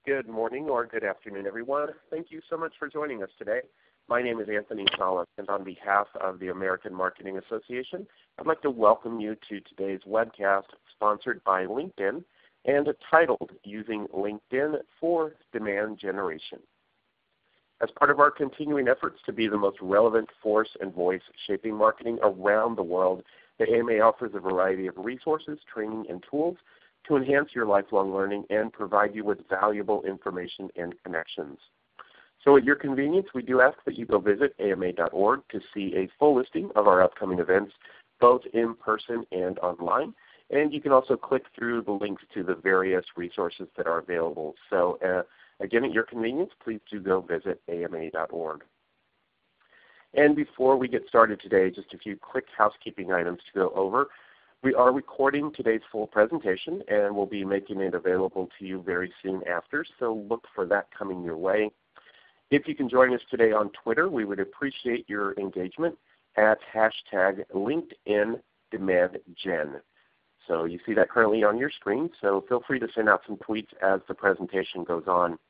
Good morning or good afternoon, everyone. Thank you so much for joining us today. My name is Anthony Salas, and on behalf of the American Marketing Association, I'd like to welcome you to today's webcast sponsored by LinkedIn and titled Using LinkedIn for Demand Generation. As part of our continuing efforts to be the most relevant force and voice shaping marketing around the world, the AMA offers a variety of resources, training, and tools to enhance your lifelong learning and provide you with valuable information and connections. So at your convenience, we do ask that you go visit ama.org to see a full listing of our upcoming events, both in person and online. And you can also click through the links to the various resources that are available. So again, at your convenience, please do go visit ama.org. And before we get started today, just a few quick housekeeping items to go over. We are recording today's full presentation, and we'll be making it available to you very soon after, so look for that coming your way. If you can join us today on Twitter, we would appreciate your engagement at hashtag LinkedIn@DemandGen. So you see that currently on your screen, so feel free to send out some tweets as the presentation goes on.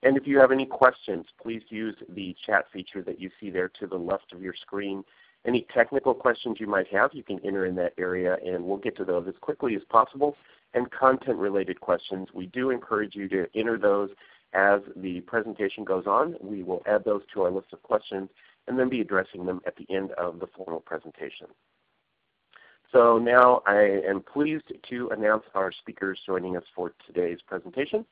And if you have any questions, please use the chat feature that you see there to the left of your screen. Any technical questions you might have, you can enter in that area, and we'll get to those as quickly as possible. And content-related questions, we do encourage you to enter those as the presentation goes on. We will add those to our list of questions and then be addressing them at the end of the formal presentation. So now I am pleased to announce our speakers joining us for today's presentation.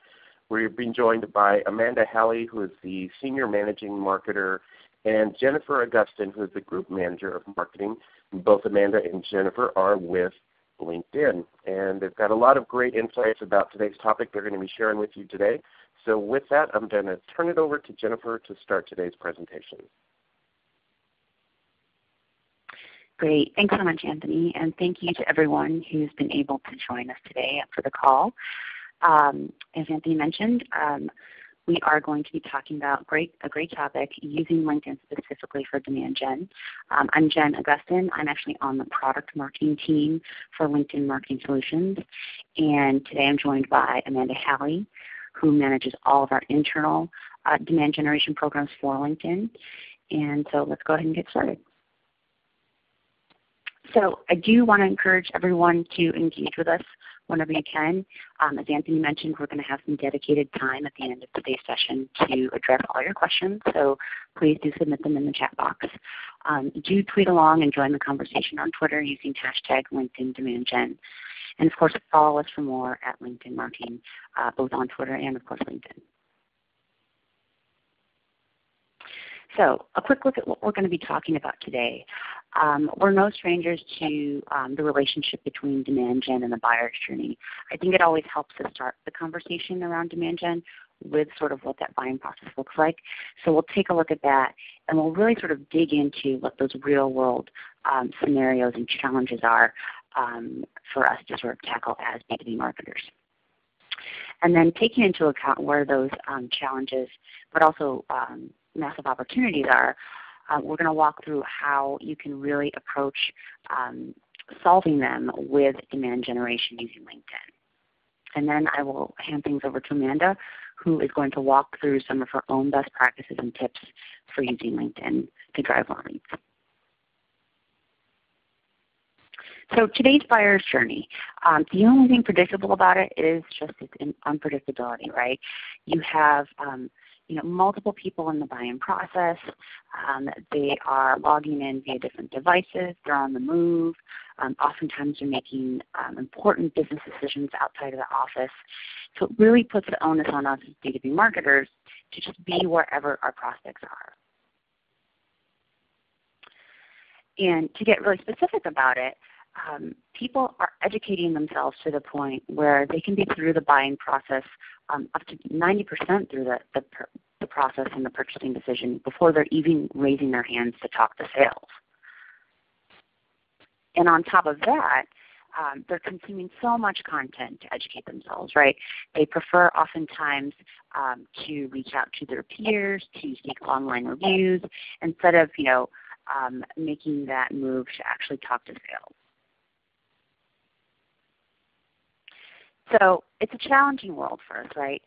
We're being joined by Amanda Halley, who is the Senior Managing Marketer, and Jennifer Augustin, who is the Group Manager of Marketing. Both Amanda and Jennifer are with LinkedIn. And they've got a lot of great insights about today's topic they're going to be sharing with you today. So with that, I'm going to turn it over to Jennifer to start today's presentation. Great. Thanks so much, Anthony. And thank you to everyone who's been able to join us today for the call. As Anthony mentioned, we are going to be talking about a great topic, using LinkedIn specifically for demand gen. I'm Jen Augustin. I'm actually on the product marketing team for LinkedIn Marketing Solutions. And today I'm joined by Amanda Halley, who manages all of our internal demand generation programs for LinkedIn. And so let's go ahead and get started. So I do want to encourage everyone to engage with us whenever you can. As Anthony mentioned, we're going to have some dedicated time at the end of today's session to address all your questions, so please do submit them in the chat box. Do tweet along and join the conversation on Twitter using hashtag LinkedIn@DemandGen. And of course, follow us for more at LinkedIn Marketing, both on Twitter and of course LinkedIn. So a quick look at what we're going to be talking about today. We're no strangers to the relationship between demand gen and the buyer's journey. I think it always helps to start the conversation around demand gen with sort of what that buying process looks like. So we'll take a look at that, and we'll really sort of dig into what those real world scenarios and challenges are for us to sort of tackle as B2B marketers. And then taking into account where those challenges, but also massive opportunities are, we're going to walk through how you can really approach solving them with demand generation using LinkedIn. And then I will hand things over to Amanda, who is going to walk through some of her own best practices and tips for using LinkedIn to drive more leads. So today's buyer's journey, the only thing predictable about it is just its unpredictability, right? You have multiple people in the buy-in process. They are logging in via different devices. They're on the move. Oftentimes they're making important business decisions outside of the office. So it really puts the onus on us as B2B marketers to just be wherever our prospects are. And to get really specific about it, people are educating themselves to the point where they can be through the buying process up to 90% through the process and the purchasing decision before they're even raising their hands to talk to sales. And on top of that, they're consuming so much content to educate themselves, right? They prefer oftentimes to reach out to their peers, to seek online reviews, instead of making that move to actually talk to sales. So it's a challenging world for us, right?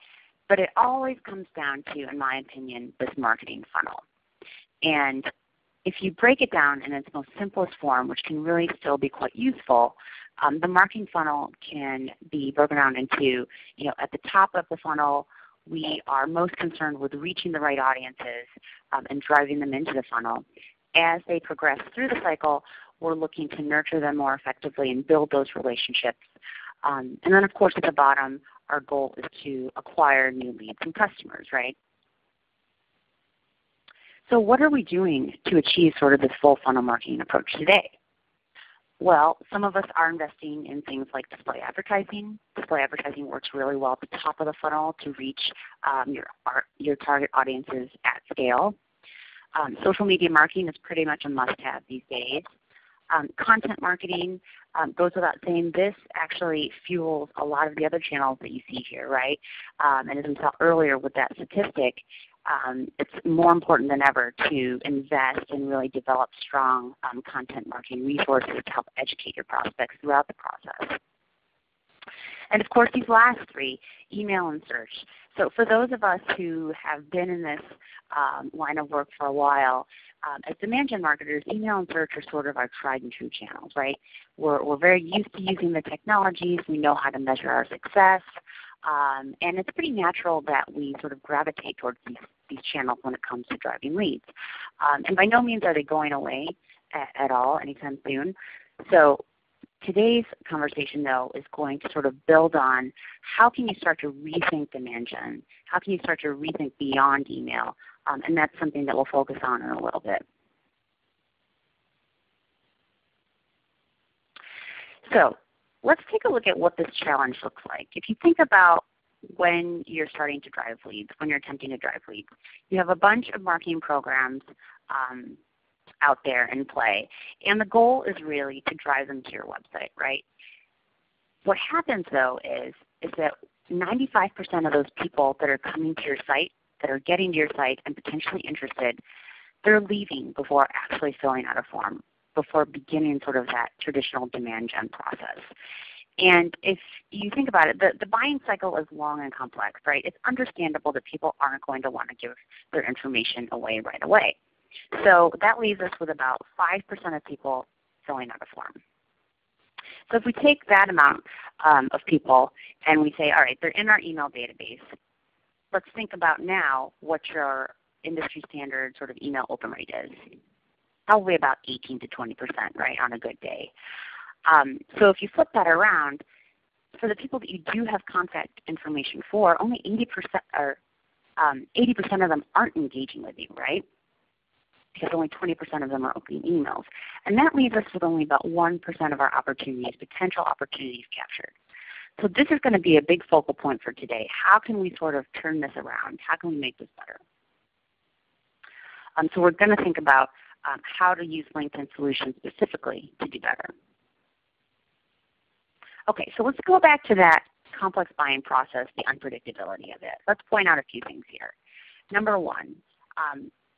But it always comes down to, in my opinion, this marketing funnel. And if you break it down in its most simplest form, which can really still be quite useful, the marketing funnel can be broken down into, at the top of the funnel, we are most concerned with reaching the right audiences and driving them into the funnel. As they progress through the cycle, we're looking to nurture them more effectively and build those relationships. And then, of course, at the bottom, our goal is to acquire new leads and customers, right? So what are we doing to achieve sort of this full funnel marketing approach today? Well, some of us are investing in things like display advertising. Display advertising works really well at the top of the funnel to reach your target audiences at scale. Social media marketing is pretty much a must-have these days. Content marketing goes without saying. This actually fuels a lot of the other channels that you see here, right? And as we saw earlier with that statistic, it's more important than ever to invest and really develop strong content marketing resources to help educate your prospects throughout the process. And of course, these last three, email and search. So for those of us who have been in this line of work for a while, as demand gen marketers, email and search are sort of our tried and true channels, right? We're very used to using the technologies. We know how to measure our success. And it's pretty natural that we sort of gravitate towards these channels when it comes to driving leads. And by no means are they going away at all anytime soon. So today's conversation, though, is going to sort of build on how can you start to rethink demand gen? How can you start to rethink beyond email? And that's something that we'll focus on in a little bit. So let's take a look at what this challenge looks like. If you think about when you're starting to drive leads, when you're attempting to drive leads, you have a bunch of marketing programs out there in play. And the goal is really to drive them to your website, right? What happens, though, is that 95% of those people that are coming to your site, that are getting to your site and potentially interested, they're leaving before actually filling out a form, before beginning sort of that traditional demand gen process. And if you think about it, the buying cycle is long and complex, right? It's understandable that people aren't going to want to give their information away right away. So that leaves us with about 5% of people filling out a form. So if we take that amount of people and we say, all right, they're in our email database, let's think about now what your industry standard sort of email open rate is. Probably about 18 to 20%, right, on a good day. So if you flip that around, for the people that you do have contact information for, only 80% of them aren't engaging with you, right? Because only 20% of them are opening emails. And that leaves us with only about 1% of our opportunities, potential opportunities captured. So this is going to be a big focal point for today. How can we sort of turn this around? How can we make this better? So we're going to think about how to use LinkedIn solutions specifically to do better. Okay, so let's go back to that complex buying process, the unpredictability of it. Let's point out a few things here. Number one,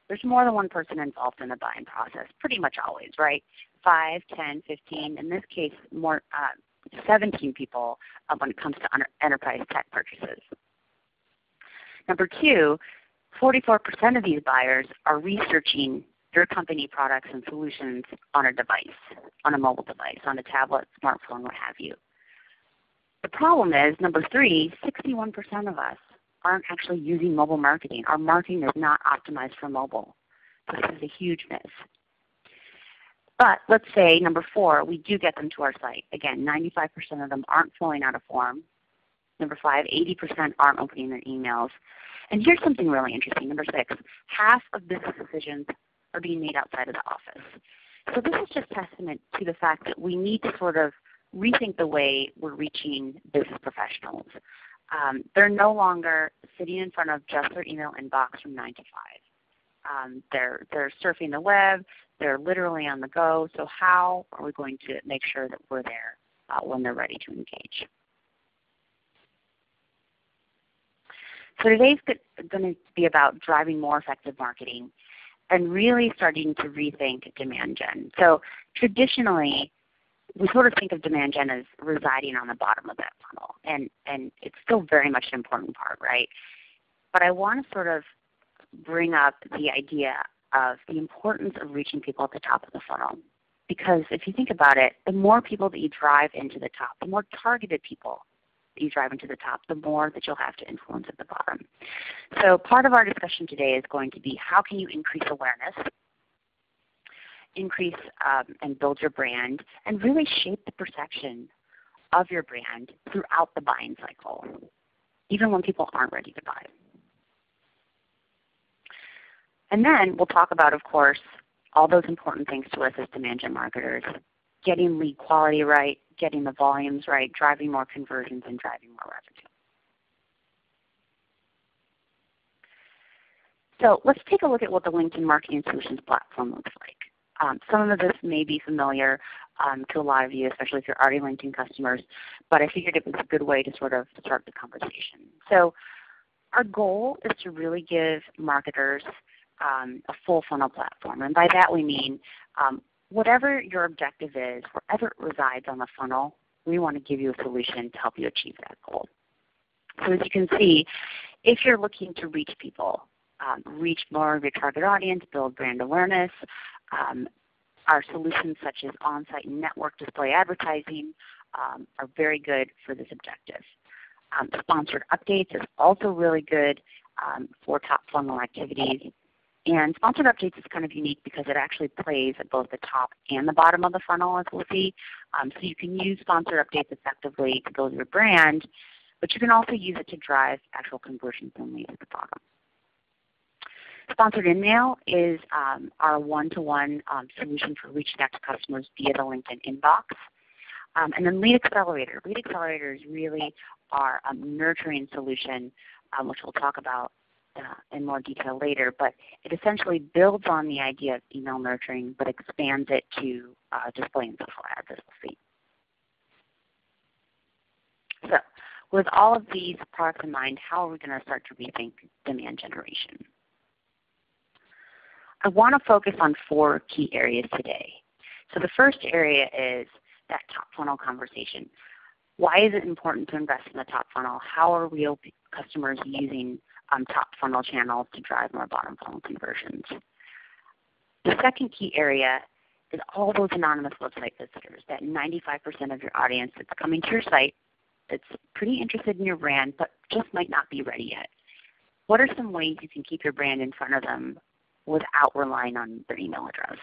there's more than one person involved in the buying process, pretty much always, right? 5, 10, 15, in this case, more 17 people when it comes to enterprise tech purchases. Number two, 44% of these buyers are researching your company products and solutions on a device, on a mobile device, on a tablet, smartphone, what have you. The problem is, number three, 61% of us aren't actually using mobile marketing. Our marketing is not optimized for mobile. This is a huge miss. But let's say, number four, we do get them to our site. Again, 95% of them aren't filling out a form. Number five, 80% aren't opening their emails. And here's something really interesting. Number six, half of business decisions are being made outside of the office. So this is just testament to the fact that we need to sort of rethink the way we're reaching business professionals. They're no longer sitting in front of just their email inbox from 9 to 5. They're surfing the web. They're literally on the go. So how are we going to make sure that we're there when they're ready to engage? So today's going to be about driving more effective marketing and really starting to rethink demand gen. So traditionally, we sort of think of demand gen as residing on the bottom of that funnel, and it's still very much an important part, right? But I want to sort of bring up the idea of the importance of reaching people at the top of the funnel. Because if you think about it, the more people that you drive into the top, the more targeted people that you drive into the top, the more that you'll have to influence at the bottom. So part of our discussion today is going to be how can you increase awareness, increase and build your brand, and really shape the perception of your brand throughout the buying cycle, even when people aren't ready to buy. And then we'll talk about, of course, all those important things to us as demand gen marketers, getting lead quality right, getting the volumes right, driving more conversions, and driving more revenue. So let's take a look at what the LinkedIn Marketing Solutions platform looks like. Some of this may be familiar to a lot of you, especially if you're already LinkedIn customers, but I figured it was a good way to sort of start the conversation. So our goal is to really give marketers a full funnel platform. And by that we mean whatever your objective is, wherever it resides on the funnel, we want to give you a solution to help you achieve that goal. So as you can see, if you're looking to reach people, reach more of your target audience, build brand awareness, our solutions such as on-site and network display advertising are very good for this objective. Sponsored updates is also really good for top funnel activities. And sponsored updates is kind of unique because it actually plays at both the top and the bottom of the funnel, as we'll see. So you can use sponsored updates effectively to build your brand, but you can also use it to drive actual conversions and leads at the bottom. Sponsored InMail is our one-to-one solution for reaching out to customers via the LinkedIn inbox. And then Lead Accelerator. Lead Accelerator is really our nurturing solution, which we'll talk about in more detail later, but it essentially builds on the idea of email nurturing but expands it to display and social ads, as we'll see. So with all of these products in mind, how are we going to start to rethink demand generation? I want to focus on 4 key areas today. So the first area is that top funnel conversation. Why is it important to invest in the top funnel? How are real customers using top funnel channels to drive more bottom funnel conversions? The second key area is all those anonymous website visitors, that 95% of your audience that's coming to your site that's pretty interested in your brand but just might not be ready yet. What are some ways you can keep your brand in front of them without relying on their email address?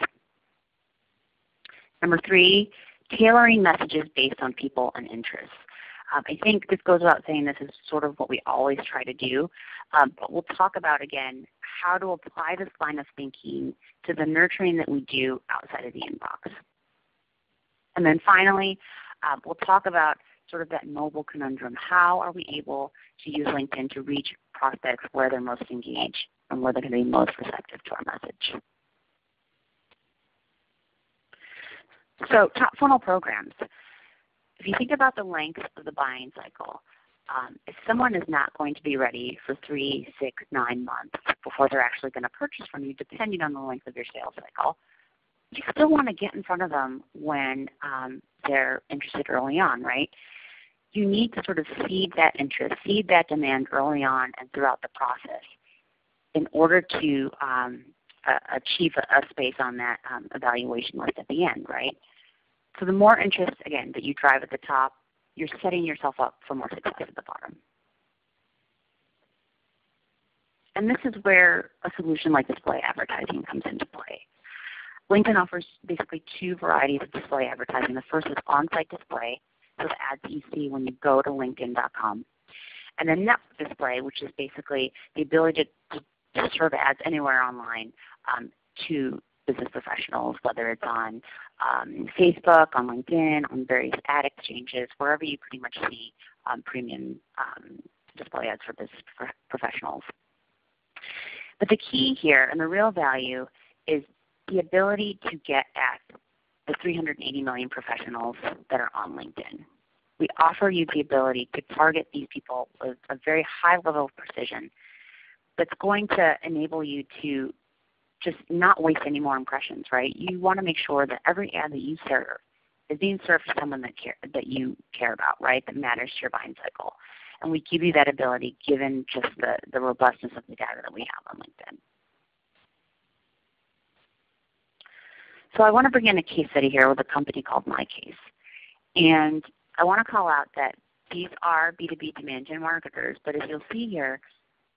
Number 3, tailoring messages based on people and interests. I think this goes without saying this is sort of what we always try to do, but we'll talk about, again, how to apply this line of thinking to the nurturing that we do outside of the inbox. And then finally, we'll talk about sort of that mobile conundrum. How are we able to use LinkedIn to reach prospects where they're most engaged and where they're going to be most receptive to our message? So top funnel programs. If you think about the length of the buying cycle, if someone is not going to be ready for 3, 6, 9 months before they're actually going to purchase from you, depending on the length of your sales cycle, you still want to get in front of them when they're interested early on, right? You need to sort of seed that interest, seed that demand early on and throughout the process in order to achieve a space on that evaluation list at the end, right? So the more interest, again, that you drive at the top, you're setting yourself up for more success at the bottom. And this is where a solution like display advertising comes into play. LinkedIn offers basically 2 varieties of display advertising. The first is on-site display, so the ads that you see when you go to linkedin.com. And then network display, which is basically the ability to serve ads anywhere online to business professionals, whether it's on Facebook, on LinkedIn, on various ad exchanges, wherever you pretty much see premium display ads for business professionals. But the key here and the real value is the ability to get at the 380 million professionals that are on LinkedIn. We offer you the ability to target these people with a very high level of precision that's going to enable you to just not waste any more impressions, right? You want to make sure that every ad that you serve is being served to someone that you care about, right, that matters to your buying cycle. And we give you that ability given just the robustness of the data that we have on LinkedIn. So I want to bring in a case study here with a company called MyCase. And I want to call out that these are B2B demand gen marketers, but as you'll see here,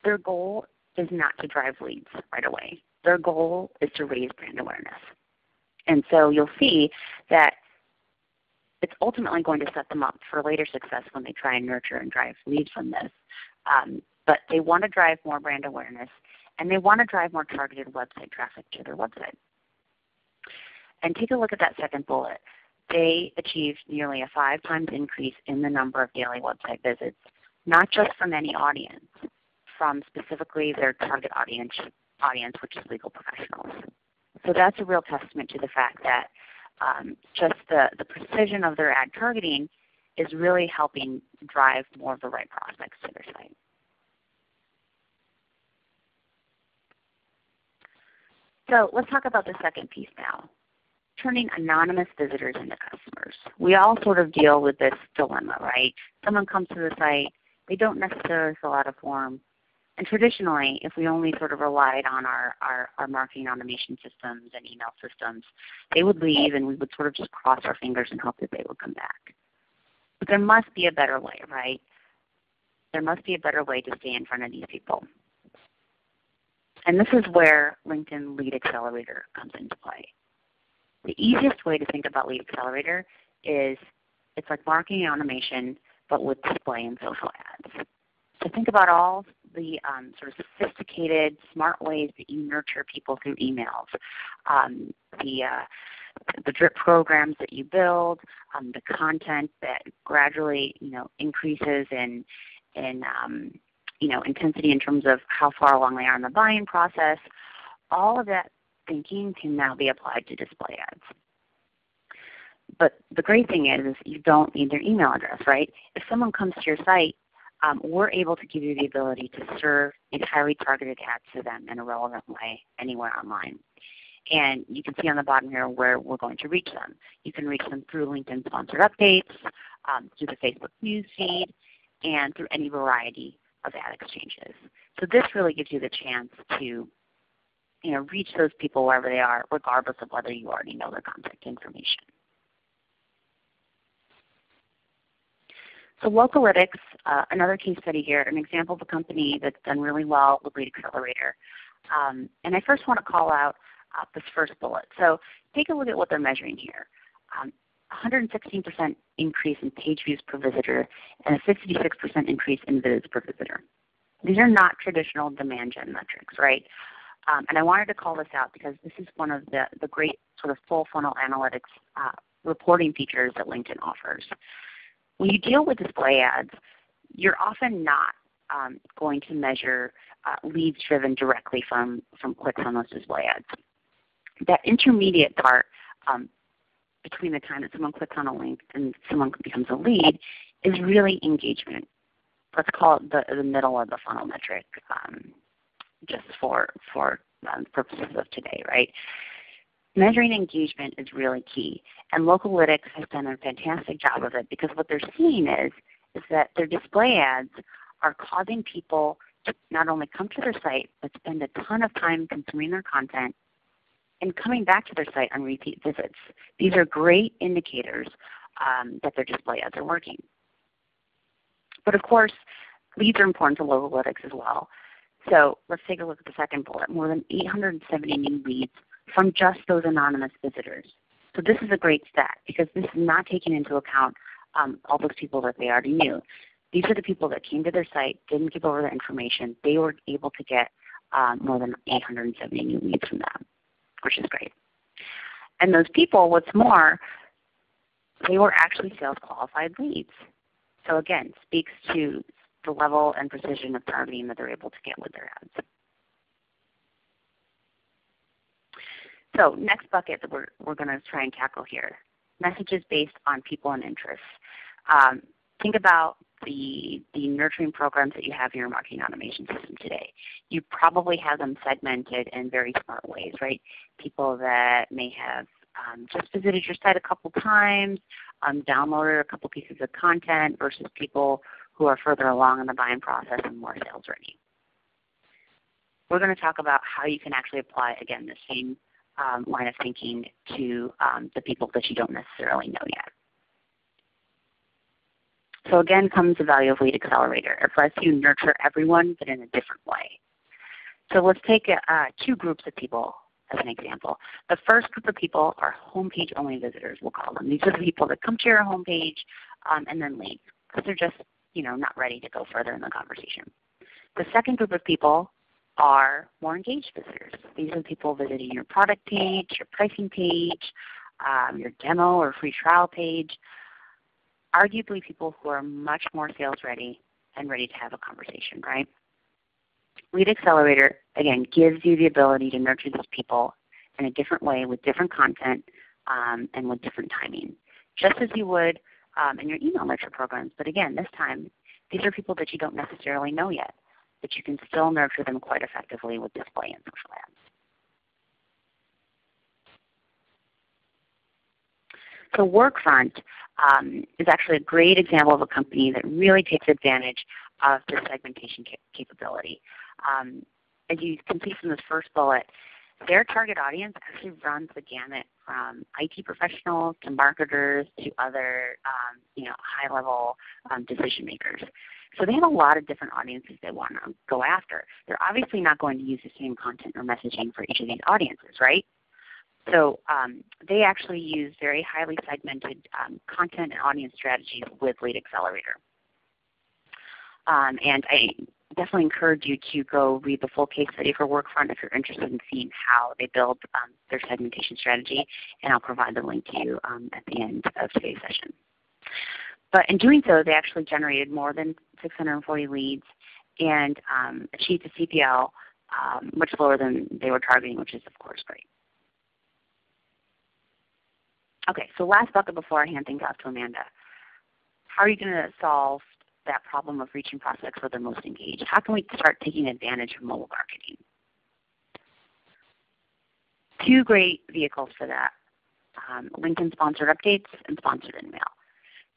their goal is not to drive leads right away. Their goal is to raise brand awareness. And so you'll see that it's ultimately going to set them up for later success when they try and nurture and drive leads from this. But they want to drive more brand awareness, and they want to drive more targeted website traffic to their website. And take a look at that second bullet. They achieved nearly a 5 times increase in the number of daily website visits, not just from any audience, from specifically their target audience, which is legal professionals. So that's a real testament to the fact that just the precision of their ad targeting is really helping drive more of the right prospects to their site. So let's talk about the second piece now, turning anonymous visitors into customers. We all sort of deal with this dilemma, right? Someone comes to the site, they don't necessarily fill out a form. And traditionally, if we only sort of relied on our marketing automation systems and email systems, they would leave and we would sort of just cross our fingers and hope that they would come back. But there must be a better way, right? There must be a better way to stay in front of these people. And this is where LinkedIn Lead Accelerator comes into play. The easiest way to think about Lead Accelerator is it's like marketing automation, but with display and social ads. So think about all the sort of sophisticated, smart ways that you nurture people through emails, the drip programs that you build, the content that gradually increases in intensity in terms of how far along they are in the buying process. All of that thinking can now be applied to display ads. But the great thing is you don't need their email address, right? If someone comes to your site, we're able to give you the ability to serve these highly targeted ads to them in a relevant way anywhere online. And you can see on the bottom here where we're going to reach them. You can reach them through LinkedIn sponsored updates, through the Facebook news feed, and through any variety of ad exchanges. So this really gives you the chance to reach those people wherever they are, regardless of whether you already know their contact information. So Localytics, another case study here, an example of a company that's done really well with Lead Accelerator. And I first want to call out this first bullet. So take a look at what they're measuring here. 116% increase in page views per visitor and a 56% increase in visits per visitor. These are not traditional demand gen metrics, right? And I wanted to call this out because this is one of the great sort of full funnel analytics reporting features that LinkedIn offers. When you deal with display ads, you're often not going to measure leads driven directly from clicks on those display ads. That intermediate part between the time that someone clicks on a link and someone becomes a lead is really engagement. Let's call it the middle of the funnel metric just for purposes of today, right? Measuring engagement is really key, and Localytics has done a fantastic job of it because what they're seeing is that their display ads are causing people to not only come to their site, but spend a ton of time consuming their content and coming back to their site on repeat visits. These are great indicators that their display ads are working. But of course, leads are important to Localytics as well. So let's take a look at the second bullet, more than 870 new leads from just those anonymous visitors. So this is a great stat because this is not taking into account all those people that they already knew. These are the people that came to their site, didn't give over their information. They were able to get more than 870 new leads from them, which is great. And those people, what's more, they were actually sales qualified leads. So again, speaks to the level and precision of targeting that they're able to get with their ads. So next bucket that we're going to try and tackle here, messages based on people and interests. Think about the nurturing programs that you have in your marketing automation system today. You probably have them segmented in very smart ways, right? People that may have just visited your site a couple times, downloaded a couple pieces of content versus people who are further along in the buying process and more sales ready. We're going to talk about how you can actually apply, again, the same line of thinking to the people that you don't necessarily know yet. So again comes the value of Lead Accelerator. It lets you nurture everyone, but in a different way. So let's take two groups of people as an example. The first group of people are homepage only visitors, we'll call them. These are the people that come to your homepage and then leave because they're just not ready to go further in the conversation. The second group of people are more engaged visitors. These are people visiting your product page, your pricing page, your demo or free trial page. Arguably people who are much more sales ready and ready to have a conversation, right? Lead Accelerator, again, gives you the ability to nurture these people in a different way with different content and with different timing, just as you would in your email nurture programs. But again, this time, these are people that you don't necessarily know yet, but you can still nurture them quite effectively with display and social ads. So Workfront is actually a great example of a company that really takes advantage of the segmentation capability. As you can see from this first bullet, their target audience actually runs the gamut from IT professionals to marketers to other high-level decision makers. So they have a lot of different audiences they want to go after. They're obviously not going to use the same content or messaging for each of these audiences, right? So they actually use very highly segmented content and audience strategies with Lead Accelerator. And I definitely encourage you to go read the full case study for Workfront if you're interested in seeing how they build their segmentation strategy, and I'll provide the link to you at the end of today's session. But in doing so, they actually generated more than 640 leads and achieved a CPL much lower than they were targeting, which is of course great. Okay, so last bucket before I hand things off to Amanda. How are you going to solve that problem of reaching prospects where they're most engaged? How can we start taking advantage of mobile marketing? Two great vehicles for that, LinkedIn sponsored updates and sponsored InMail.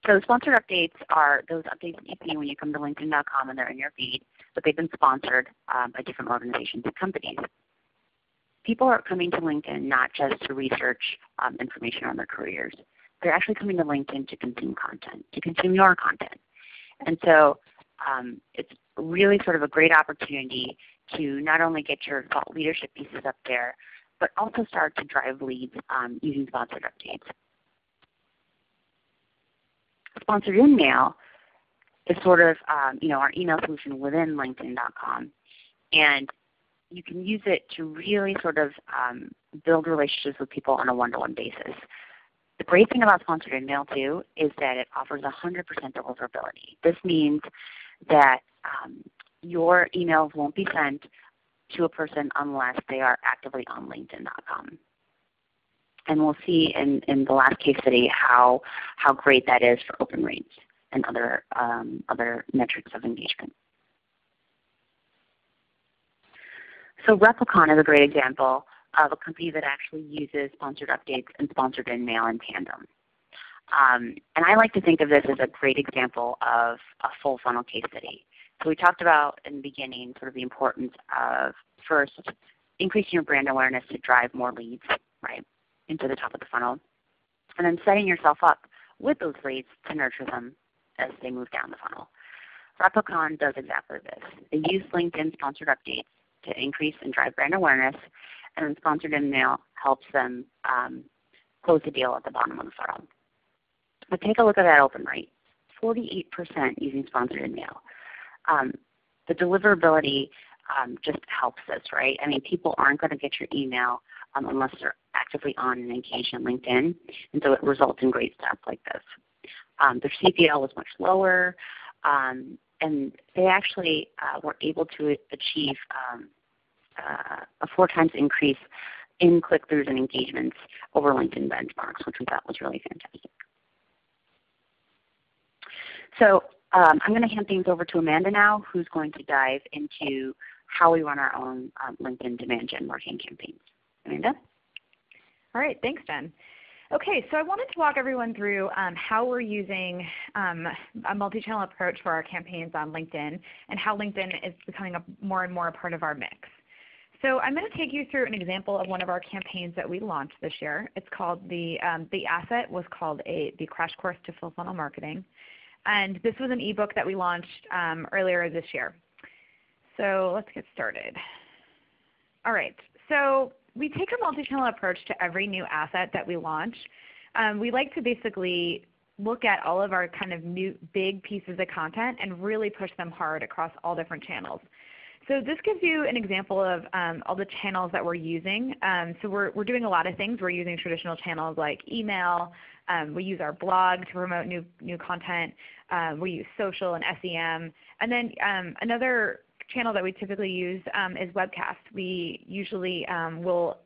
So sponsored updates are those updates that you see when you come to LinkedIn.com and they're in your feed, but they've been sponsored by different organizations and companies. People are coming to LinkedIn not just to research information on their careers. They're actually coming to LinkedIn to consume content, to consume your content. And so it's really sort of a great opportunity to not only get your thought leadership pieces up there, but also start to drive leads using sponsored updates. Sponsored InMail is sort of our email solution within LinkedIn.com. And you can use it to really sort of build relationships with people on a one-to-one basis. The great thing about sponsored InMail too is that it offers 100% deliverability. This means that your emails won't be sent to a person unless they are actively on LinkedIn.com. And we'll see in the last case study how great that is for open rates and other metrics of engagement. So Replicon is a great example of a company that actually uses sponsored updates and sponsored InMail in tandem. And I like to think of this as a great example of a full funnel case study. So we talked about in the beginning sort of the importance of first increasing your brand awareness to drive more leads, right, into the top of the funnel, and then setting yourself up with those leads to nurture them as they move down the funnel. Replicon does exactly this. They use LinkedIn sponsored updates to increase and drive brand awareness, and then sponsored InMail helps them close the deal at the bottom of the funnel. But take a look at that open rate, 48% using sponsored InMail. The deliverability just helps this, right? I mean, people aren't going to get your email unless they're actively on and engaged in LinkedIn, and so it results in great stuff like this. Their CPL was much lower, and they actually were able to achieve a 4 times increase in click-throughs and engagements over LinkedIn benchmarks, which we thought was really fantastic. So I'm going to hand things over to Amanda now, who's going to dive into how we run our own LinkedIn demand gen marketing campaigns. Amanda? All right, thanks, Jen. Okay, so I wanted to walk everyone through how we're using a multi-channel approach for our campaigns on LinkedIn and how LinkedIn is becoming more and more a part of our mix. So I'm going to take you through an example of one of our campaigns that we launched this year. It's called the asset was called the Crash Course to Full Funnel Marketing. And this was an ebook that we launched earlier this year. So let's get started. All right, so we take a multi-channel approach to every new asset that we launch. We like to basically look at all of our kind of new big pieces of content and really push them hard across all different channels. So this gives you an example of all the channels that we're using. So we're doing a lot of things. We're using traditional channels like email. We use our blog to promote new content. We use social and SEM. And then another channel that we typically use is Webcast. We usually will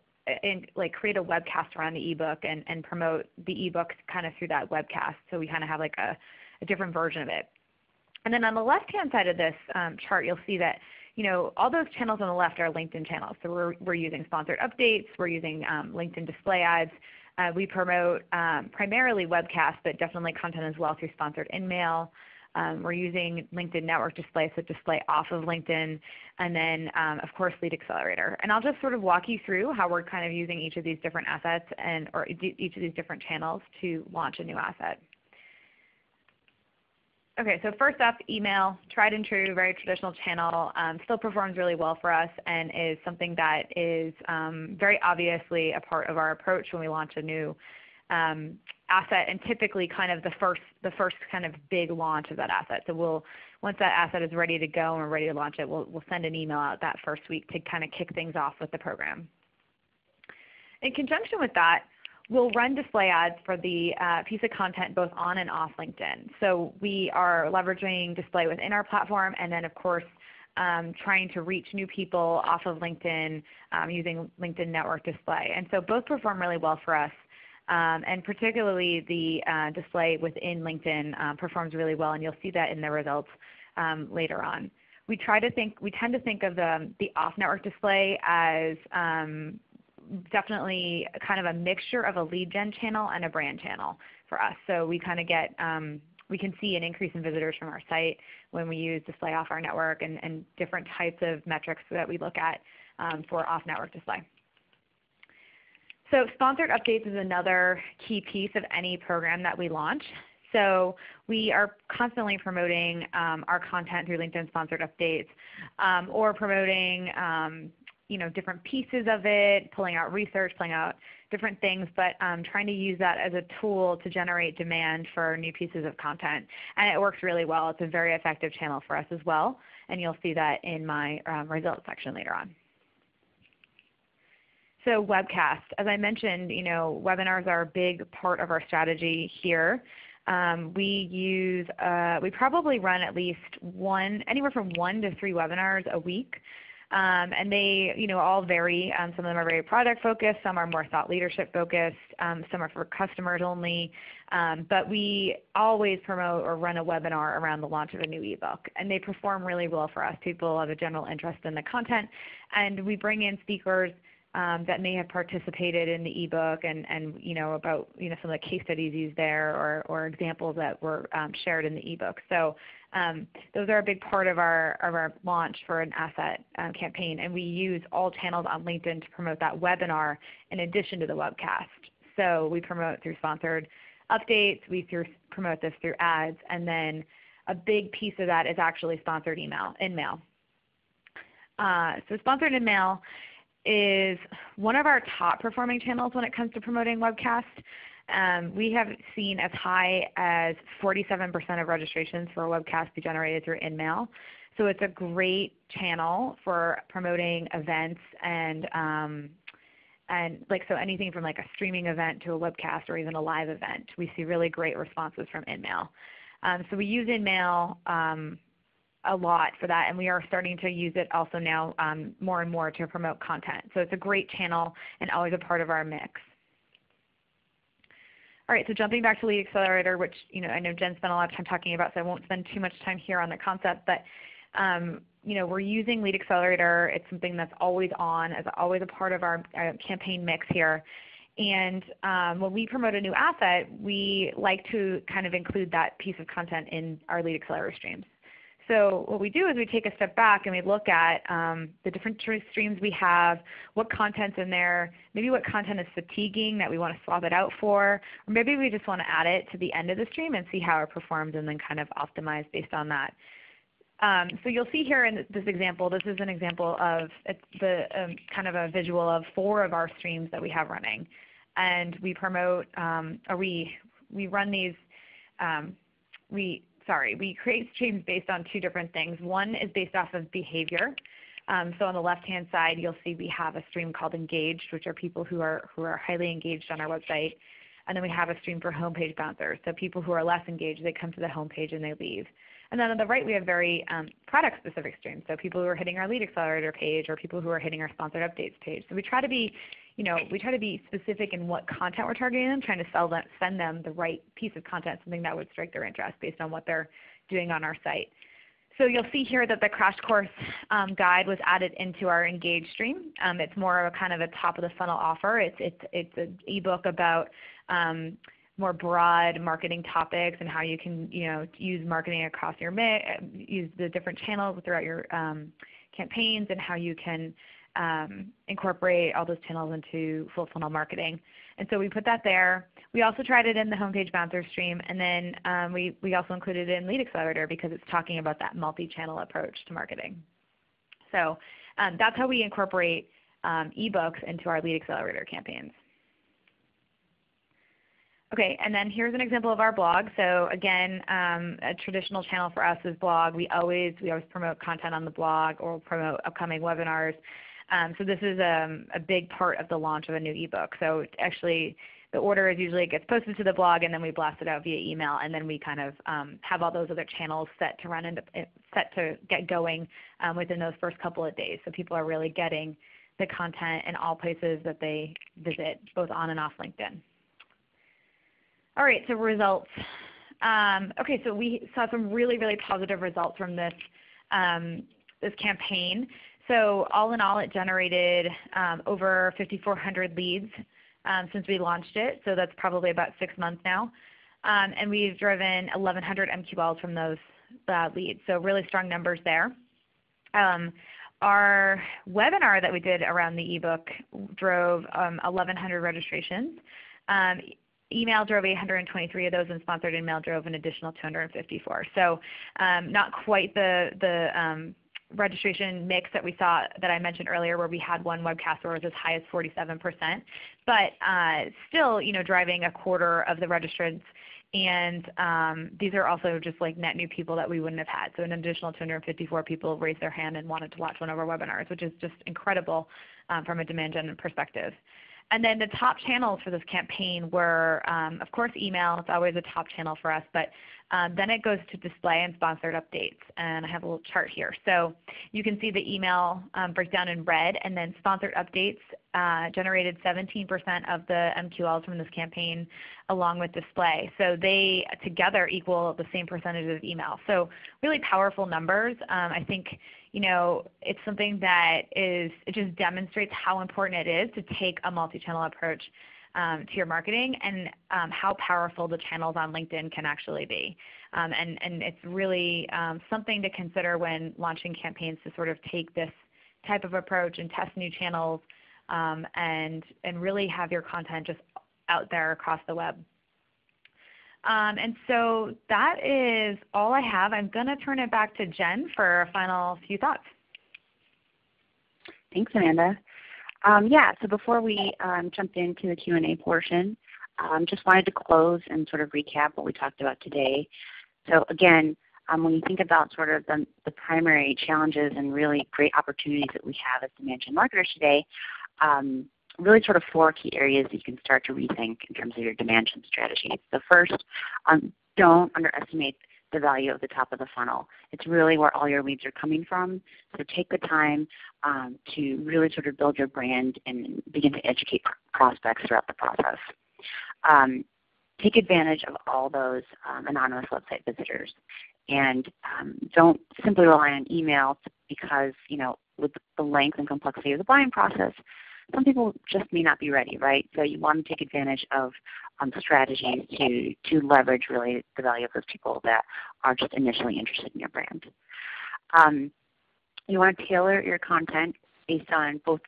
create a webcast around the ebook and promote the ebook kind of through that webcast. So we kind of have like a different version of it. And then on the left-hand side of this chart, you'll see that all those channels on the left are LinkedIn channels. So we're using sponsored updates. We're using LinkedIn display ads. We promote primarily Webcast, but definitely content as well through sponsored InMail. We're using LinkedIn Network Display, so display off of LinkedIn, and then of course Lead Accelerator. And I'll just sort of walk you through how we're kind of using each of these different assets or each of these different channels to launch a new asset. Okay, so first up, email, tried and true, very traditional channel, still performs really well for us and is something that is very obviously a part of our approach when we launch a new asset, and typically kind of the first kind of big launch of that asset. So once that asset is ready to go and we're ready to launch it, we'll send an email out that first week to kind of kick things off with the program. In conjunction with that, we'll run display ads for the piece of content both on and off LinkedIn. So we are leveraging display within our platform, and then of course trying to reach new people off of LinkedIn using LinkedIn Network Display. And so both perform really well for us. And particularly the display within LinkedIn performs really well, and you'll see that in the results later on. We tend to think of the off-network display as definitely kind of a mixture of a lead gen channel and a brand channel for us. So we kind of get we can see an increase in visitors from our site when we use display off our network and different types of metrics that we look at for off-network display. So sponsored updates is another key piece of any program that we launch. So we are constantly promoting our content through LinkedIn sponsored updates or promoting different pieces of it, pulling out research, pulling out different things, but trying to use that as a tool to generate demand for new pieces of content. And it works really well. It's a very effective channel for us as well, and you'll see that in my results section later on. So Webcast, as I mentioned, webinars are a big part of our strategy here. We probably run at least anywhere from 1 to 3 webinars a week. And they all vary. Some of them are very product focused, some are more thought leadership focused, some are for customers only. But we always promote or run a webinar around the launch of a new ebook. And they perform really well for us. People have a general interest in the content. And we bring in speakers that may have participated in the ebook and about some of the case studies used there or examples that were shared in the ebook. So those are a big part of our launch for an asset campaign, and we use all channels on LinkedIn to promote that webinar in addition to the webcast. So we promote through sponsored updates, we promote this through ads, and then a big piece of that is actually sponsored InMail. So sponsored InMail is one of our top performing channels when it comes to promoting webcast. We have seen as high as 47% of registrations for a webcast be generated through InMail. So it's a great channel for promoting events and so anything from like a streaming event to a webcast or even a live event. We see really great responses from InMail. So we use InMail a lot for that, and we are starting to use it also now more and more to promote content. So it's a great channel and always a part of our mix. All right, so jumping back to Lead Accelerator, which I know Jen spent a lot of time talking about, so I won't spend too much time here on the concept, but we're using Lead Accelerator. It's something that's always on, as always a part of our campaign mix here. And when we promote a new asset, we like to kind of include that piece of content in our lead accelerator streams. So what we do is we take a step back and we look at the different streams we have, what content's in there, maybe what content is fatiguing that we want to swap it out for, or maybe we just want to add it to the end of the stream and see how it performs and then kind of optimize based on that. So you'll see here in this example, this is an example of the kind of a visual of 4 of our streams that we have running. And we promote, or we run these, we create streams based on 2 different things. One is based off of behavior. So on the left-hand side, you'll see we have a stream called Engaged, which are people who are highly engaged on our website. And then we have a stream for homepage bouncers. So people who are less engaged, they come to the homepage and they leave. And then on the right, we have very product-specific streams. So people who are hitting our lead accelerator page or people who are hitting our sponsored updates page. So we try to be, specific in what content we're targeting them, trying to send them the right piece of content, something that would strike their interest based on what they're doing on our site. So you'll see here that the crash course guide was added into our Engage stream. It's more of a kind of a top of the funnel offer. It's an ebook about more broad marketing topics and how you can use marketing across your use the different channels throughout your campaigns and how you can incorporate all those channels into full funnel marketing. And so we put that there. We also tried it in the homepage bouncer stream, and then we also included it in Lead Accelerator because it's talking about that multi-channel approach to marketing. So that's how we incorporate ebooks into our Lead Accelerator campaigns. Okay, and then here's an example of our blog. So again, a traditional channel for us is blog. We always promote content on the blog or promote upcoming webinars. So this is a big part of the launch of a new ebook. So actually, the order is usually it gets posted to the blog, and then we blast it out via email, and then we kind of have all those other channels set to get going within those first couple of days. So people are really getting the content in all places that they visit, both on and off LinkedIn. All right, so results. Okay, so we saw some really, really positive results from this, this campaign. So all in all, it generated over 5,400 leads since we launched it. So that's probably about 6 months now. And we've driven 1,100 MQLs from those leads. So really strong numbers there. Our webinar that we did around the ebook drove 1,100 registrations. Email drove 823 of those, and sponsored email drove an additional 254. So not quite the registration mix that we saw that I mentioned earlier, where we had one webcast where it was as high as 47%, but still, driving a quarter of the registrants. And these are also just like net new people that we wouldn't have had. So an additional 254 people raised their hand and wanted to watch one of our webinars, which is just incredible from a demand gen perspective. And then the top channels for this campaign were, of course, email. It's always a top channel for us. But then it goes to display and sponsored updates. And I have a little chart here. So you can see the email breakdown in red. And then sponsored updates generated 17% of the MQLs from this campaign, along with display. So they together equal the same percentage of email. So really powerful numbers. I think it's something that it just demonstrates how important it is to take a multi-channel approach to your marketing, and how powerful the channels on LinkedIn can actually be. And it's really something to consider when launching campaigns, to sort of take this type of approach and test new channels, and really have your content just out there across the web. And so that is all I have. I'm going to turn it back to Jen for a final few thoughts. Thanks, Amanda. So before we jump into the Q&A portion, just wanted to close and sort of recap what we talked about today. So again, when you think about sort of the primary challenges and really great opportunities that we have as demand gen marketers today, really sort of 4 key areas that you can start to rethink in terms of your demand gen strategy. The first, don't underestimate the value of the top of the funnel. It's really where all your leads are coming from. So take the time to really sort of build your brand and begin to educate prospects throughout the process. Take advantage of all those anonymous website visitors. And don't simply rely on email because, with the length and complexity of the buying process, some people just may not be ready, right? So you want to take advantage of strategies to leverage really the value of those people that are just initially interested in your brand. You want to tailor your content based on both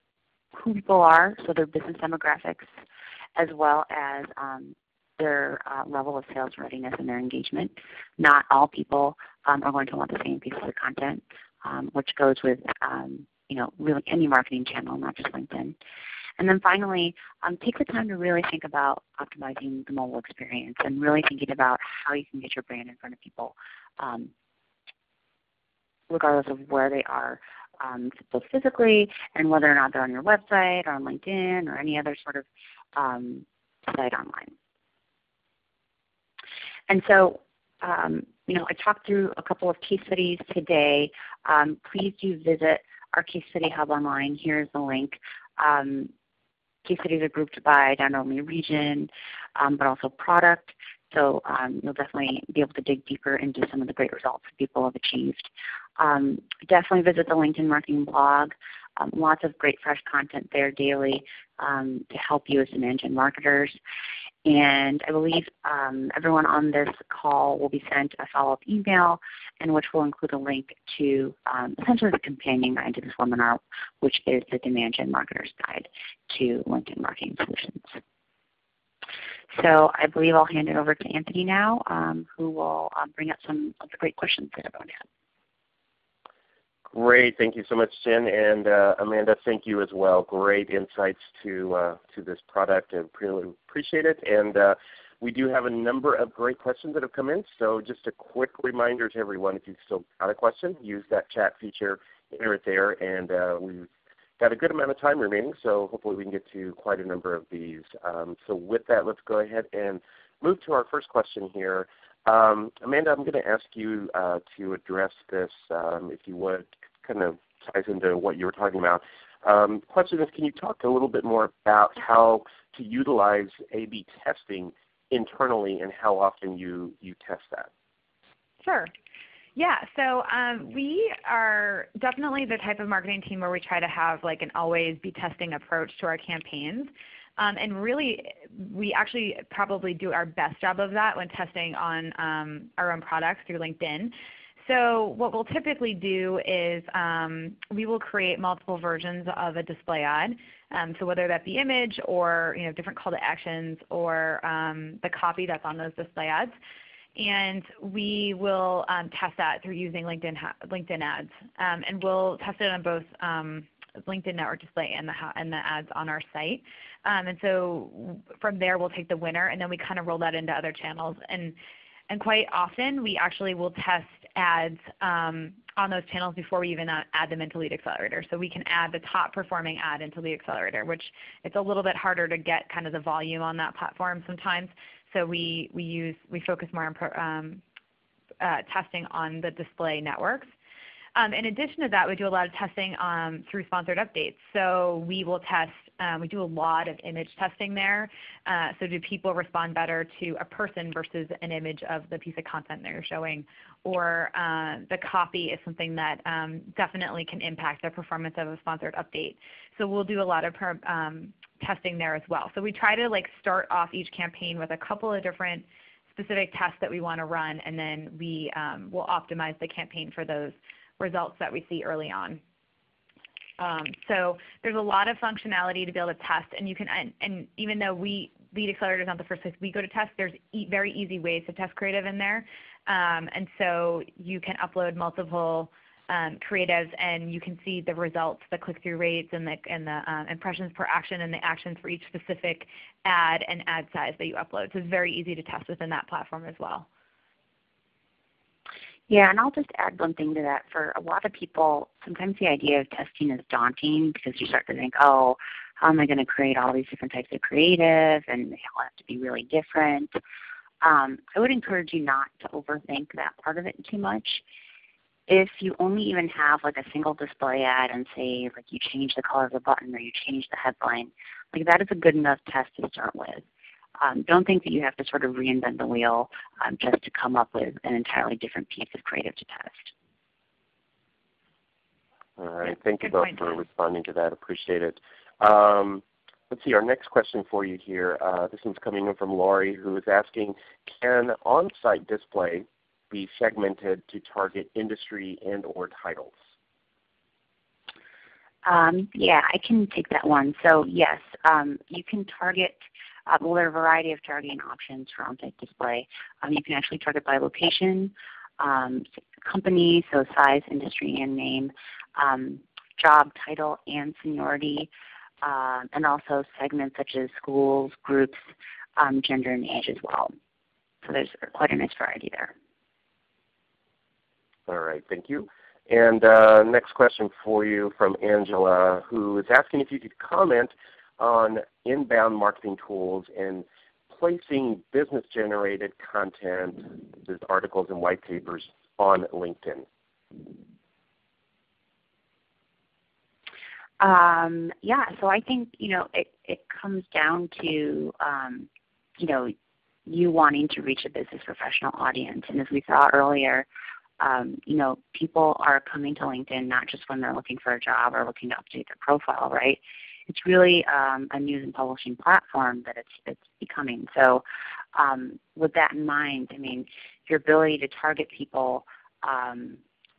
who people are, so their business demographics, as well as their level of sales readiness and their engagement. Not all people are going to want the same pieces of content, which goes with really any marketing channel, not just LinkedIn. And then finally, take the time to really think about optimizing the mobile experience and really thinking about how you can get your brand in front of people, regardless of where they are, both physically and whether or not they're on your website or on LinkedIn or any other sort of site online. And so, I talked through a couple of case studies today. Please do visit our Case Study Hub online. Here's the link. Case studies are grouped by not only region, but also product. So you'll definitely be able to dig deeper into some of the great results that people have achieved. Definitely visit the LinkedIn Marketing blog. Lots of great fresh content there daily to help you as demand gen marketers. And I believe everyone on this call will be sent a follow-up email, in which will include a link to essentially the companion guide to this webinar, which is the Demand Gen Marketer's Guide to LinkedIn Marketing Solutions. So I believe I'll hand it over to Anthony now, who will bring up some of the great questions that everyone had. Great. Thank you so much, Jen. And Amanda, thank you as well. Great insights to this product, and really appreciate it. And we do have a number of great questions that have come in. So just a quick reminder to everyone, if you've still got a question, use that chat feature, enter it there. And we've got a good amount of time remaining, so hopefully we can get to quite a number of these. So with that, let's go ahead and move to our first question here. Amanda, I'm going to ask you to address this, if you would. Kind of ties into what you were talking about. The question is, can you talk a little bit more about how to utilize A/B testing internally and how often you test that? Sure. Yeah, so we are definitely the type of marketing team where we try to have like an always be testing approach to our campaigns. And really, we actually probably do our best job of that when testing on our own products through LinkedIn. So what we'll typically do is we will create multiple versions of a display ad. So whether that be image or different call to actions or the copy that's on those display ads. And we will test that through using LinkedIn ads. And we'll test it on both LinkedIn Network Display and the ads on our site. And so from there we'll take the winner and then we kind of roll that into other channels. And quite often we actually will test ads on those channels before we even add them into Lead Accelerator. So we can add the top performing ad into Lead Accelerator, which it's a little bit harder to get kind of the volume on that platform sometimes. So we focus more on testing on the display networks. In addition to that, we do a lot of testing through sponsored updates. So we will test, we do a lot of image testing there. So do people respond better to a person versus an image of the piece of content they're showing? Or the copy is something that definitely can impact the performance of a sponsored update. So we'll do a lot of testing there as well. So we try to start off each campaign with a couple of different specific tests that we want to run, and then we will optimize the campaign for those results that we see early on. So there's a lot of functionality to be able to test, and you can, and even though Lead Accelerator is not the first place we go to test, there's very easy ways to test creative in there. And so you can upload multiple creatives, and you can see the results, the click-through rates, and the impressions per action, and the actions for each specific ad and ad size that you upload. So it's very easy to test within that platform as well. Yeah, and I'll just add one thing to that. For a lot of people, sometimes the idea of testing is daunting because you start to think, oh, how am I going to create all these different types of creative, and they all have to be really different. I would encourage you not to overthink that part of it too much. If you only even have a single display ad and say you change the color of the button or you change the headline, that is a good enough test to start with. Don't think that you have to sort of reinvent the wheel just to come up with an entirely different piece of creative to test. All right. Thank you both for responding to that. Appreciate it. Let's see, our next question for you here. This one's coming in from Lori, who is asking, can on-site display be segmented to target industry and or titles? Yeah, I can take that one. So yes, you can target, well, there are a variety of targeting options for on-site display. You can actually target by location, company, so size, industry, and name, job title and seniority, and also segments such as schools, groups, gender, and age as well. So there's quite a nice variety there. All right, thank you. And next question for you from Angela, who is asking if you could comment on inbound marketing tools and placing business-generated content, such as articles and white papers, on LinkedIn. Yeah, so I think it comes down to you wanting to reach a business professional audience, and as we saw earlier, people are coming to LinkedIn not just when they're looking for a job or looking to update their profile, right? It's really a news and publishing platform that it's becoming. So with that in mind, I mean, your ability to target people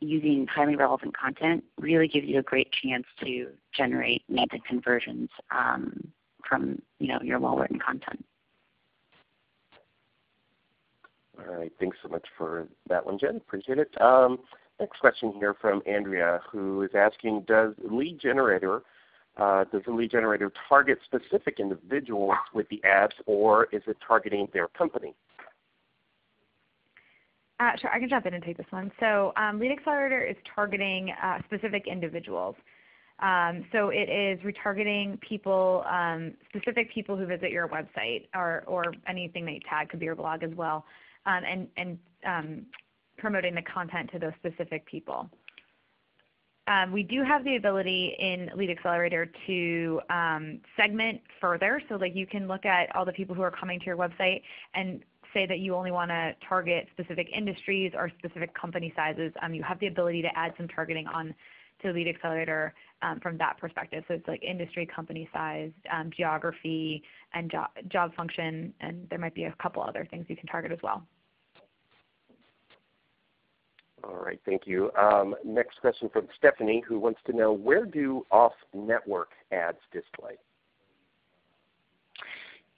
using highly relevant content really gives you a great chance to generate leads and conversions from your well-written content. All right, thanks so much for that one, Jen. Appreciate it. Next question here from Andrea, who is asking, does the lead generator target specific individuals with the ads, or is it targeting their company? Sure, I can jump in and take this one. So Lead Accelerator is targeting specific individuals. So it is retargeting people, specific people who visit your website or anything that you tag, could be your blog as well, and promoting the content to those specific people. We do have the ability in Lead Accelerator to segment further, so like you can look at all the people who are coming to your website and say that you only want to target specific industries or specific company sizes. You have the ability to add some targeting on to Lead Accelerator from that perspective. So it's like industry, company size, geography, and job function, and there might be a couple other things you can target as well. All right, thank you. Next question from Stephanie, who wants to know, where do off-network ads display?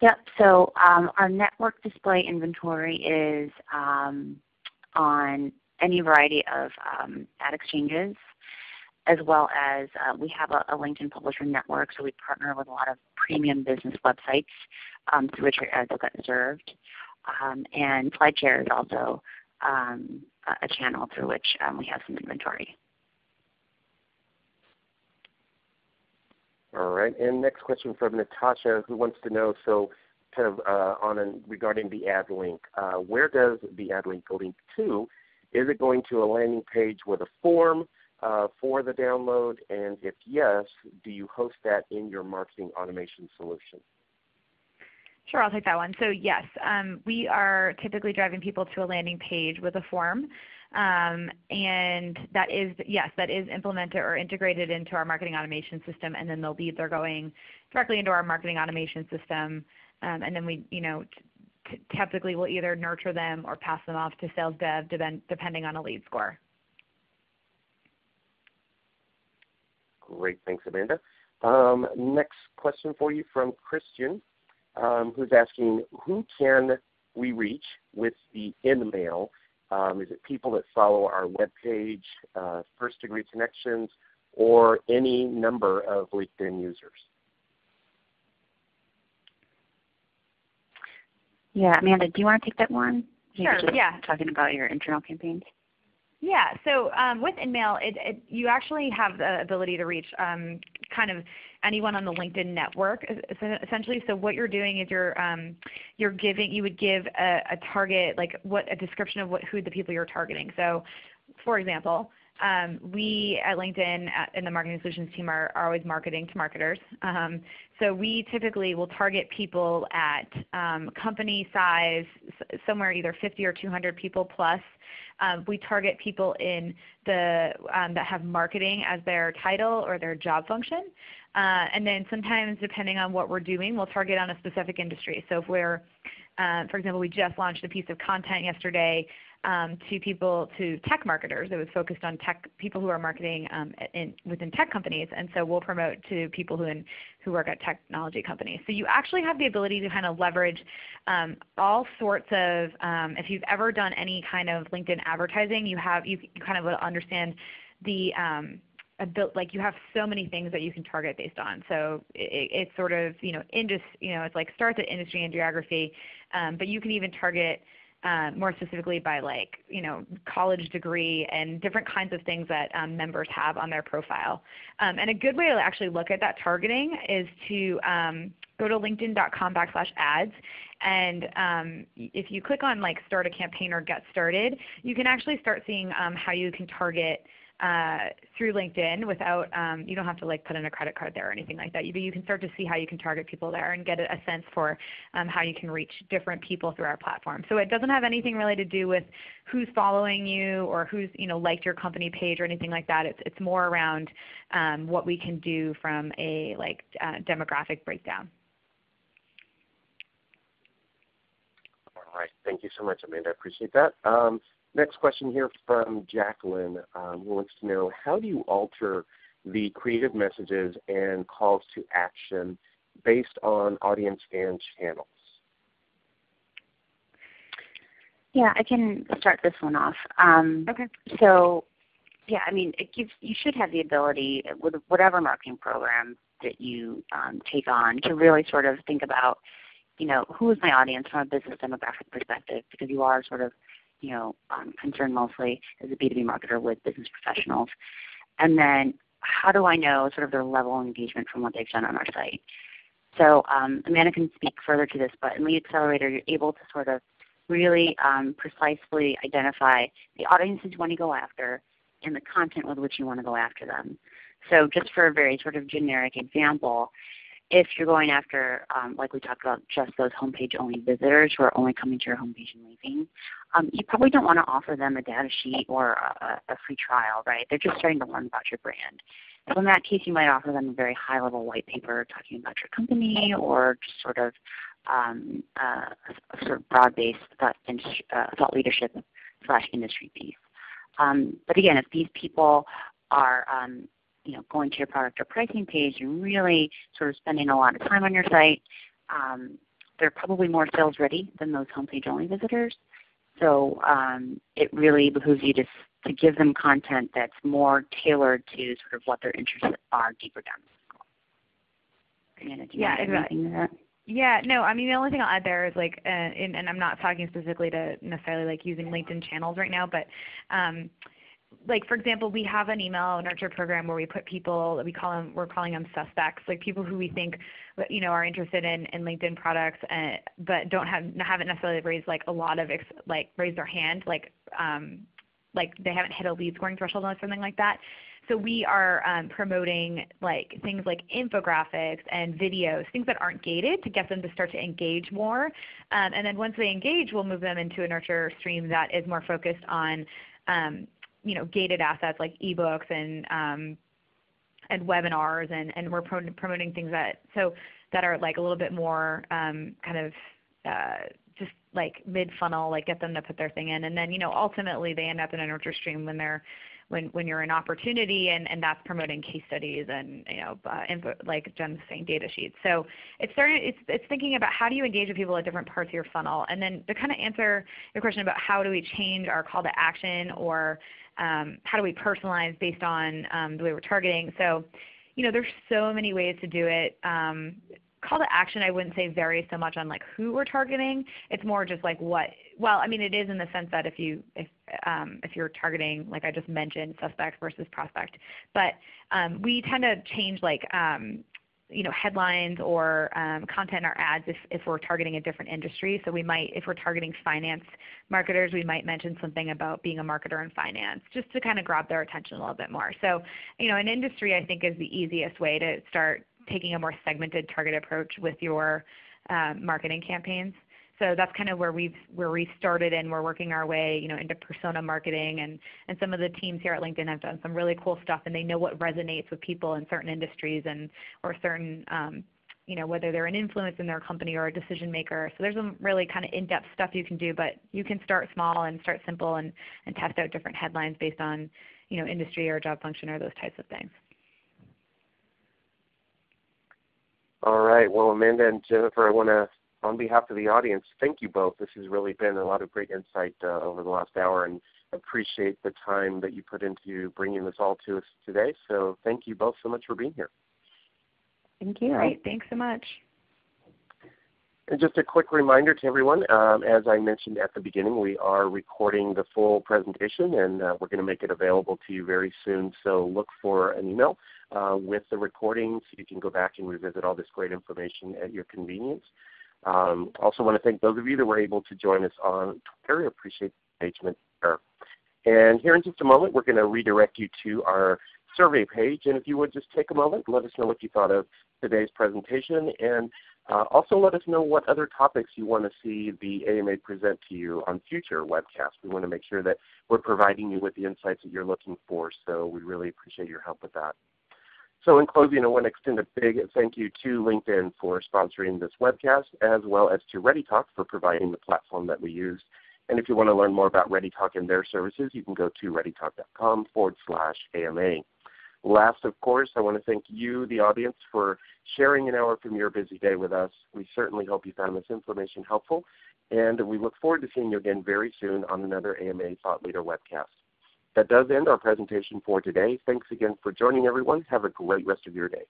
Yep, so our network display inventory is on any variety of ad exchanges, as well as we have a LinkedIn publisher network, so we partner with a lot of premium business websites through which our ads will get served. And SlideShare is also a channel through which we have some inventory. All right, and next question from Natasha, who wants to know, so kind of regarding the ad link, where does the ad link link to? Is it going to a landing page with a form for the download? And if yes, do you host that in your marketing automation solution? Sure, I'll take that one. So yes, we are typically driving people to a landing page with a form. And that is implemented or integrated into our marketing automation system, and then the leads are going directly into our marketing automation system, and then we, typically will either nurture them or pass them off to sales dev, depending on a lead score. Great, thanks, Amanda. Next question for you from Christian, who's asking, who can we reach with the InMail? Is it people that follow our webpage, first-degree connections, or any number of LinkedIn users? Yeah, Amanda, do you want to take that one? Sure, yeah. Talking about your internal campaigns. Yeah, so with InMail, you actually have the ability to reach kind of anyone on the LinkedIn network, essentially. So what you're doing is you would give a target, like a description of who the people you're targeting. So for example, we at LinkedIn in the Marketing Solutions team are always marketing to marketers. So we typically will target people at company size somewhere either 50 or 200 people plus. We target people in that have marketing as their title or their job function. And then sometimes depending on what we're doing, we'll target on a specific industry. So if we're, for example, we just launched a piece of content yesterday to tech marketers. It was focused on people who are marketing within tech companies, and so we'll promote to people who work at technology companies. So you actually have the ability to kind of leverage all sorts of, if you've ever done any kind of LinkedIn advertising, you kind of understand the you have so many things that you can target based on. So it's sort of it's like starts at industry and geography, but you can even target more specifically by college degree and different kinds of things that members have on their profile. And a good way to actually look at that targeting is to go to linkedin.com/ads. And if you click on start a campaign or get started, you can actually start seeing how you can target through LinkedIn without, you don't have to put in a credit card there or anything like that. You can start to see how you can target people there and get a sense for how you can reach different people through our platform. So it doesn't have anything really to do with who's following you or who's liked your company page or anything like that. It's more around what we can do from a demographic breakdown. All right. Thank you so much, Amanda. I appreciate that. Next question here from Jacqueline, who wants to know, how do you alter the creative messages and calls to action based on audience and channels? Yeah, I can start this one off. Okay. So, yeah, I mean, you should have the ability with whatever marketing program that you take on to really sort of think about, who is my audience from a business demographic perspective, because you are sort of concerned mostly as a B2B marketer with business professionals. And then how do I know sort of their level of engagement from what they've done on our site? So Amanda can speak further to this, but in Lead Accelerator, you're able to sort of really precisely identify the audiences you want to go after and the content with which you want to go after them. So just for a very sort of generic example, if you're going after, like we talked about, just those homepage-only visitors who are only coming to your homepage and leaving, you probably don't want to offer them a data sheet or a free trial, right? They're just starting to learn about your brand. So in that case, you might offer them a very high-level white paper talking about your company, or just sort of a sort of broad-based thought leadership / industry piece. But again, if these people are going to your product or pricing page and really sort of spending a lot of time on your site, they're probably more sales ready than those homepage-only visitors. So it really behooves you to give them content that's more tailored to sort of what their interests are deeper down the funnel. Amanda, do you have anything to that? Yeah, no, I mean, the only thing I'll add there is and I'm not talking specifically to necessarily using LinkedIn channels right now, but for example, we have an email nurture program where we put people, we're calling them suspects, people who we think are interested in LinkedIn products, but haven't necessarily raised a lot of raised their hand, they haven't hit a lead scoring threshold or something like that. So we are promoting things like infographics and videos, things that aren't gated, to get them to start to engage more. And then once they engage, we'll move them into a nurture stream that is more focused on gated assets like ebooks and webinars, and we're promoting things that are a little bit more just mid-funnel, get them to put their thing in, and then ultimately they end up in a nurture stream when you're an opportunity, and that's promoting case studies and info, like Jen's saying, data sheets. So it's thinking about how do you engage with people at different parts of your funnel, and then to kind of answer your question about how do we change our call to action, or how do we personalize based on the way we're targeting. So there's so many ways to do it. Call to action, I wouldn't say varies so much on who we're targeting. It's more just what. Well, I mean, it is in the sense that if you're targeting, like I just mentioned, suspect versus prospect, but we tend to change headlines or content in our ads if we're targeting a different industry. So we might, if we're targeting finance marketers, we might mention something about being a marketer in finance, just to kind of grab their attention a little bit more. So an industry I think is the easiest way to start taking a more segmented, targeted approach with your marketing campaigns. So that's kind of where we started, and we're working our way into persona marketing, and some of the teams here at LinkedIn have done some really cool stuff, and they know what resonates with people in certain industries or certain whether they're an influence in their company or a decision maker. So there's some really kind of in-depth stuff you can do, but you can start small and start simple and test out different headlines based on industry or job function or those types of things. All right. Well, Amanda and Jennifer, I want to, on behalf of the audience, thank you both. This has really been a lot of great insight over the last hour, and appreciate the time that you put into bringing this all to us today. So thank you both so much for being here. Thank you. Great. Thanks so much. And just a quick reminder to everyone, as I mentioned at the beginning, we are recording the full presentation, and we're going to make it available to you very soon. So look for an email with the recording so you can go back and revisit all this great information at your convenience. Also want to thank those of you that were able to join us on Twitter. Appreciate the engagement there. And here in just a moment, we're going to redirect you to our survey page. And if you would just take a moment and let us know what you thought of today's presentation, and also let us know what other topics you want to see the AMA present to you on future webcasts. We want to make sure that we're providing you with the insights that you're looking for, so we really appreciate your help with that. So in closing, I want to extend a big thank you to LinkedIn for sponsoring this webcast, as well as to ReadyTalk for providing the platform that we use. And if you want to learn more about ReadyTalk and their services, you can go to readytalk.com/AMA. Last, of course, I want to thank you, the audience, for sharing an hour from your busy day with us. We certainly hope you found this information helpful, and we look forward to seeing you again very soon on another AMA Thought Leader webcast. That does end our presentation for today. Thanks again for joining, everyone. Have a great rest of your day.